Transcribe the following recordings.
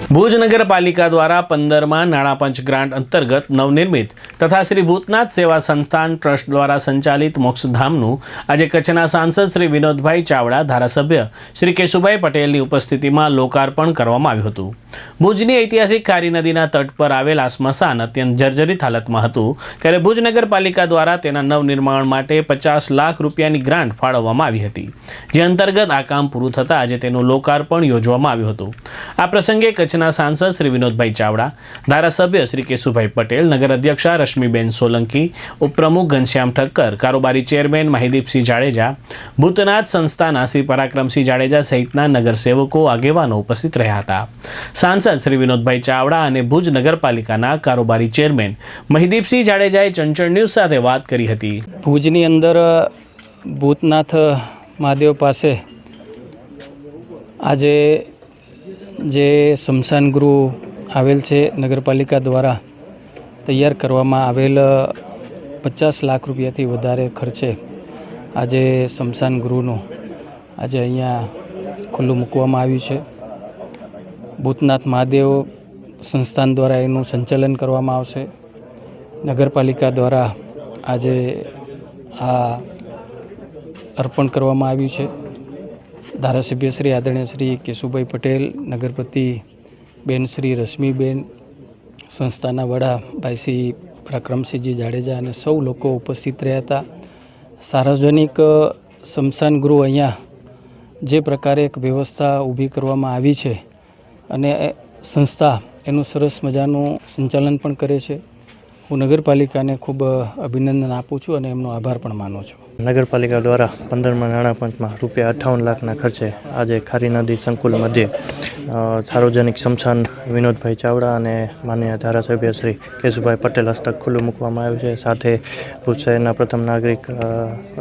ભુજ નગરપાલિકા દ્વારા 15માં નાણાં પંચ ગ્રાન્ટ અંતર્ગત નવનિર્મિત તથા શ્રી ભૂતનાથ સેવા સંસ્થાન ટ્રસ્ટ દ્વારા સંચાલિત મોક્ષધામનું આજે કચ્છના સાંસદ શ્રી વિનોદભાઈ ચાવડા, ધારાસભ્ય શ્રી કેશુભાઈ પટેલની ઉપસ્થિતિમાં લોકાર્પણ કરવામાં આવ્યું હતું। ભુજની ઐતિહાસિક ખારી નદીના તટ પર આવેલ આ સ્મશાન અત્યંત જર્જરિત હાલતમાં હતું, ત્યારે ભુજ નગરપાલિકા દ્વારા તેના નવનિર્માણ માટે 50 લાખ રૂપિયાની ગ્રાન્ટ ફાળવવામાં આવી હતી, જે અંતર્ગત આ કામ પૂરું થતાં આજે તેનું લોકાર્પણ યોજવામાં આવ્યું હતું। આ પ્રસંગે કચ્છના સાંસદ શ્રી વિનોદભાઈ ચાવડા, ધારાસભ્ય શ્રી કેશુભાઈ પટેલ, નગર અધ્યક્ષા રશ્મિબેન સોલંકી, ઉપપ્રમુખ ઘનશ્યામ ઠક્કર, કારોબારી ચેરમેન માહિદીપસિંહ જાડેજા, ભૂતનાથ સંસ્થાના શ્રી પરાક્રમસિંહ જાડેજા સહિતના નગરસેવકો આગેવાનો ઉપસ્થિત રહ્યા હતા। સાંસદ શ્રી વિનોદભાઈ ચાવડા અને ભુજ નગરપાલિકાના કારોબારી ચેરમેન માહિદીપસિંહ જાડેજાએ ચંચળ ન્યૂઝ સાથે વાત કરી હતી। ભુજની અંદર ભૂતનાથ મહાદેવ પાસે આજે જે સ્મશાન ગૃહ આવેલ છે, નગરપાલિકા દ્વારા તૈયાર કરવામાં આવેલ 50 લાખ રૂપિયાથી વધારે ખર્ચે આજે સ્મશાન ગૃહનું આજે અહીંયા ખુલ્લું મૂકવામાં આવ્યું છે। ભૂતનાથ મહાદેવ સંસ્થાન દ્વારા એનું સંચાલન કરવામાં આવશે। નગરપાલિકા દ્વારા આજે આ અર્પણ કરવામાં આવ્યું છે। ધારાસભ્ય શ્રી આદરણીય શ્રી કેશુભાઈ પટેલ, નગરપતિ બેન શ્રી રશ્મિબેન, સંસ્થાના વડા ભાઈ શ્રી પરાક્રમસિંહજી જાડેજા અને સૌ લોકો ઉપસ્થિત રહ્યા હતા। સાર્વજનિક સ્મશાન ગૃહ અહીંયા જે પ્રકારે એક વ્યવસ્થા ઊભી કરવામાં આવી છે અને સંસ્થા એનું સરસ મજાનું સંચાલન પણ કરે છે। હું નગરપાલિકાને ખૂબ અભિનંદન આપું છું અને એમનો આભાર પણ માનું છું। નગરપાલિકા દ્વારા 15માં નાણાં પંચમાં ₹58 લાખના ખર્ચે આજે ખારી નદી સંકુલ મધ્યે સાર્વજનિક સ્મશાન વિનોદભાઈ ચાવડા અને માનનીય ધારાસભ્ય શ્રી કેશુભાઈ પટેલ હસ્તક ખુલ્લું મૂકવામાં આવ્યું છે। સાથે ભુજ શહેરના પ્રથમ નાગરિક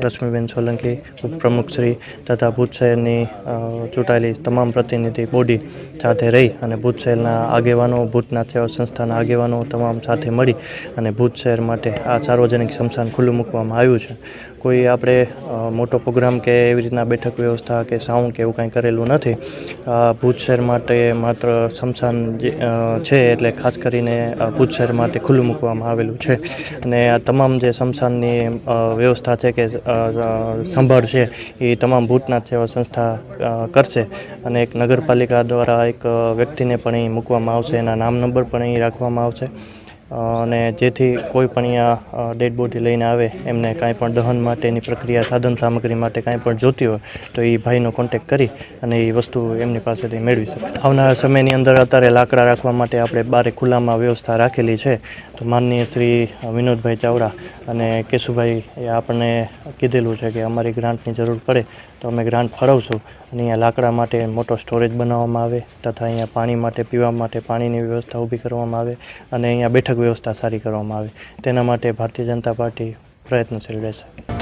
રશ્મિબેન સોલંકી, ઉપપ્રમુખ શ્રી તથા ભુજ શહેરની ચૂંટાયેલી તમામ પ્રતિનિધિ બોડી સાથે રહી અને ભુજ શહેરના આગેવાનો, ભૂતનાથ સેવા સંસ્થાના આગેવાનો તમામ સાથે મળી અને ભુજ શહેર માટે આ સાર્વજનિક સ્મશાન ખુલ્લું મૂકવામાં આવ્યું છે। કોઈ આપણે મોટો પ્રોગ્રામ કે એવી રીતના બેઠક વ્યવસ્થા કે સાઉન્ડ કે એવું કાંઈ કરેલું નથી। ભુજ શહેર માટે માત્ર સ્મશાન છે એટલે ખાસ કરીને ભુજ શહેર માટે ખુલ્લું મૂકવામાં આવેલું છે અને આ તમામ જે સ્મશાનની વ્યવસ્થા છે કે સંભાળ છે એ તમામ ભૂતનાથ સેવા સંસ્થા કરશે અને એક નગરપાલિકા દ્વારા એક વ્યક્તિને પણ અહીં મૂકવામાં આવશે, એના નામ નંબર પણ અહીં રાખવામાં આવશે અને જેથી કોઈ પણ અહીંયા ડેડ બોડી લઈને આવે એમને કાંઈ પણ દહન માટેની પ્રક્રિયા, સાધન સામગ્રી માટે કાંઈ પણ જોતી હોય તો એ ભાઈનો કોન્ટેક્ટ કરી અને એ વસ્તુ એમની પાસેથી મેળવી શકે। આવનારા સમયની અંદર અત્યારે લાકડા રાખવા માટે આપણે બારે ખુલ્લામાં વ્યવસ્થા રાખેલી છે, તો માનનીય શ્રી વિનોદભાઈ ચાવડા અને કેશુભાઈ એ આપણને કીધેલું છે કે અમારી ગ્રાન્ટની જરૂર પડે તો અમે ગ્રાન્ટ ફાળવશું અને અહીંયા લાકડા માટે મોટો સ્ટોરેજ બનાવવામાં આવે તથા અહીંયા પાણી માટે, પીવા માટે પાણીની વ્યવસ્થા ઊભી કરવામાં આવે અને અહીંયા બેઠક વ્યવસ્થા સારી કરવામાં આવે। તેના માટે ભારતીય જનતા પાર્ટી પ્રયત્નશીલ રહેશે।